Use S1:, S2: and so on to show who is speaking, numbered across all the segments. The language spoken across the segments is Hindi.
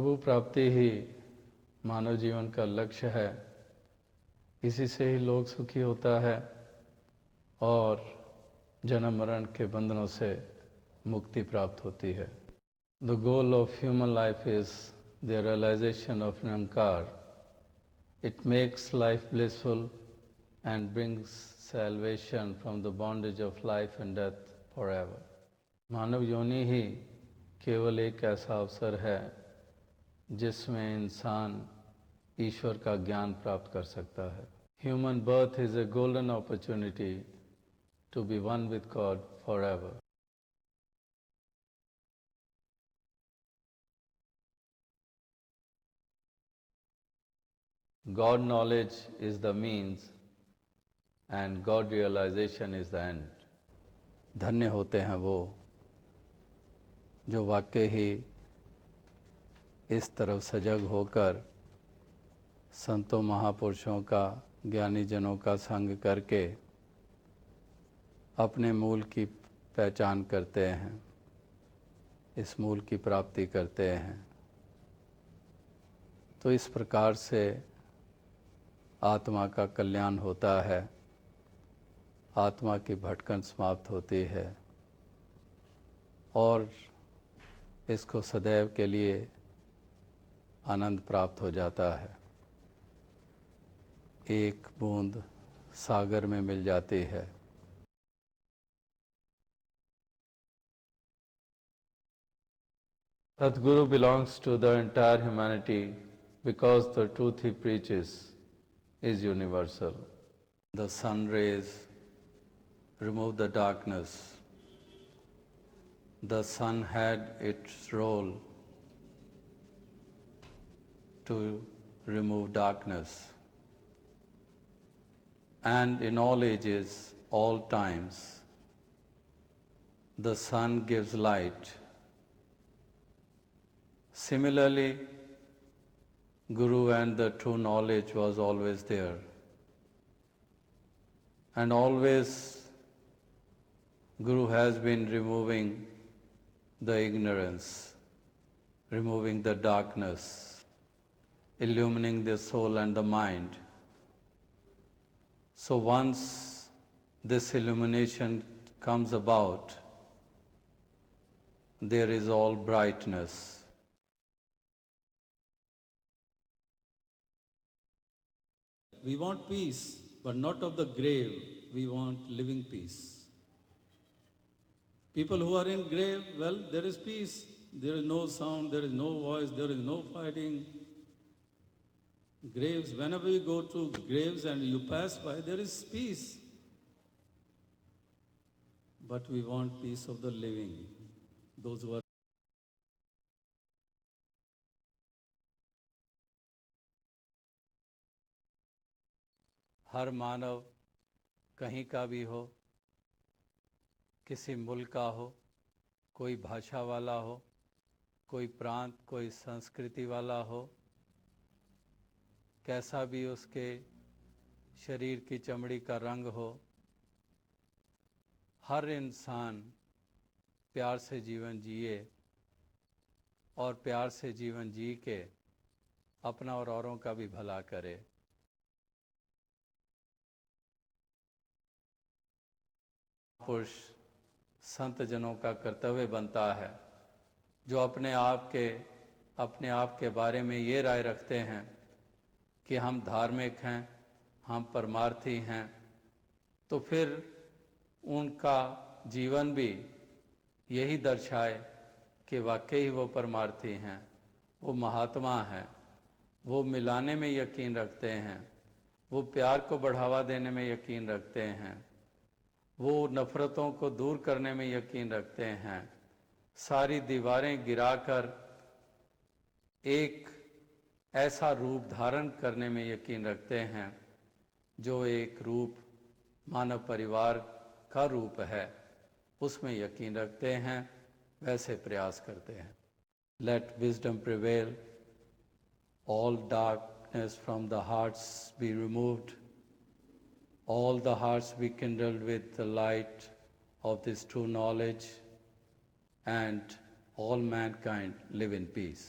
S1: प्रभु प्राप्ति ही मानव जीवन का लक्ष्य है। इसी से ही लोग सुखी होता है और जन्म मरण के बंधनों से मुक्ति प्राप्त होती है। The goal of human life is the realization of Nirankar. It makes life blissful and brings salvation from the bondage of life and death forever. मानव योनि ही केवल एक ऐसा अवसर है जिसमें इंसान ईश्वर का ज्ञान प्राप्त कर सकता है। Human birth is a golden opportunity to be one with God forever. God knowledge is the means and God realization is the end. धन्य होते हैं वो जो वाकई ही इस तरफ सजग होकर संतों महापुरुषों का ज्ञानी जनों का संग करके अपने मूल की पहचान करते हैं, इस मूल की प्राप्ति करते हैं। तो इस प्रकार से आत्मा का कल्याण होता है, आत्मा की भटकन समाप्त होती है और इसको सदैव के लिए आनंद प्राप्त हो जाता है। एक बूंद सागर में मिल जाती है। Sadguru belongs to the entire humanity because the truth he preaches is universal. The sun rays remove the darkness. The sun had its role to remove darkness. And in all ages, all times, the sun gives light. Similarly, Guru and the true knowledge was always there. And always Guru has been removing the ignorance, removing the darkness, illumining the soul and the mind. So once this illumination comes about, there is all brightness.
S2: We want peace, but not of the grave. We want living peace. People who are in grave, well, there is peace. There is no sound, there is no voice, there is no fighting. Graves, whenever you go to graves and you pass by, there is peace. But we want peace of the living, those who are.
S1: हर मानव कहीं का भी हो, किसी मुल्क का हो, कोई भाषा वाला हो, कोई प्रांत, कोई संस्कृति वाला हो, कैसा भी उसके शरीर की चमड़ी का रंग हो, हर इंसान प्यार से जीवन जिए और प्यार से जीवन जी के अपना और औरों का भी भला करे। पुरुष संत जनों का कर्तव्य बनता है जो अपने आप के बारे में ये राय रखते हैं कि हम धार्मिक हैं, हम परमार्थी हैं, तो फिर उनका जीवन भी यही दर्शाए कि वाकई वो परमार्थी हैं, वो महात्मा हैं, वो मिलाने में यकीन रखते हैं, वो प्यार को बढ़ावा देने में यकीन रखते हैं, वो नफ़रतों को दूर करने में यकीन रखते हैं, सारी दीवारें गिराकर एक ऐसा रूप धारण करने में यकीन रखते हैं जो एक रूप मानव परिवार का रूप है, उसमें यकीन रखते हैं, वैसे प्रयास करते हैं। Let wisdom prevail, all darkness from the hearts be removed, all the hearts be kindled with the light of this true knowledge, and all mankind live in peace.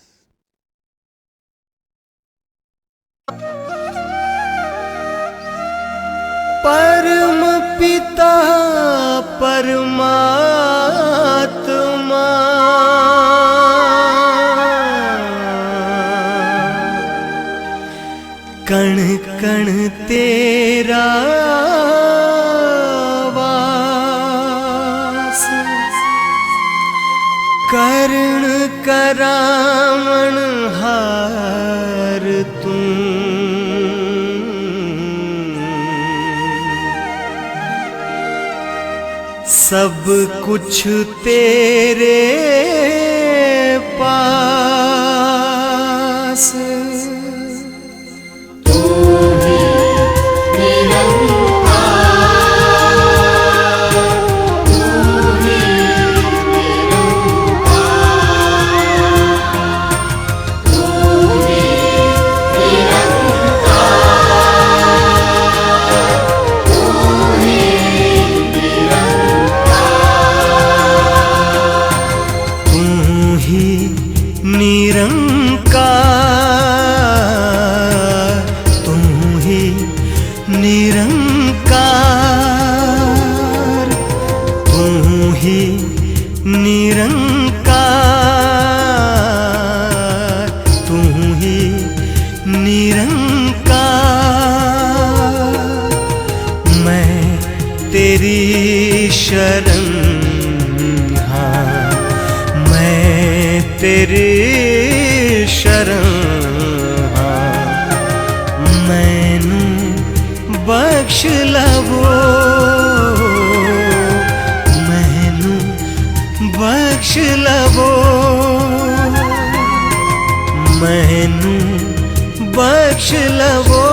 S3: परम पिता परमात्मा कण कण तेरा वास, कर्ण करावण हार तू, सब कुछ तेरे पास। निरंकार, तू ही निरंकार, तू ही निरंकार, तू ही निरंकार। मैं तेरी शरण, तेरी शरण, मैनू बख्श लवो, मैनू बख्श लवो, मैनू बख्श लवो।